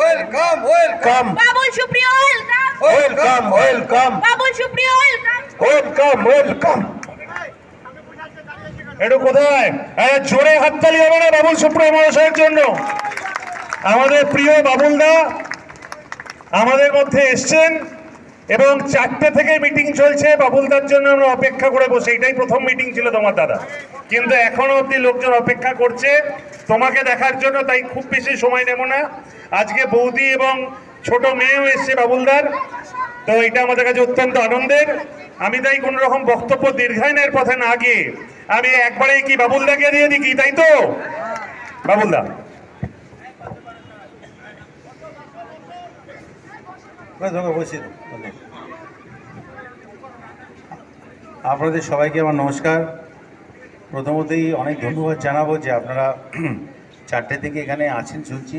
Welcome welcome Babul Supriyo welcome welcome Babul Supriyo welcome welcome. একটু কোথায় জোরে হাততালি হবে না বাবুল সুপ্রিয় মহাশয়ের জন্য? আমাদের প্রিয় বাবুলদা আমাদের মধ্যে এসছেন এবং 4টে থেকে মিটিং চলছে। বাবুলদার জন্য আমরা অপেক্ষা করে বসে, এটাই প্রথম মিটিং ছিল তোমার দাদা, কিন্তু এখনো অব্দি লোকজন অপেক্ষা করছে তোমাকে দেখার জন্য, তাই খুব বেশি সময় নেব না। আজকে বৌদি এবং ছোট মেয়েও এসছে বাবুলদার, তো এটা আমাদের কাছে অত্যন্ত আনন্দের। আমি তাই কোনো রকম বক্তব্য দীর্ঘায়নের পথে না গিয়ে আমি একবারে কি বাবুলদাকে দিয়ে দিই, তাই তো বাবুলদা? আপনাদের সবাইকে আমার নমস্কার। প্রথমতই অনেক ধন্যবাদ জানাবো যে আপনারা 4টে থেকে এখানে আছেন শুনছি।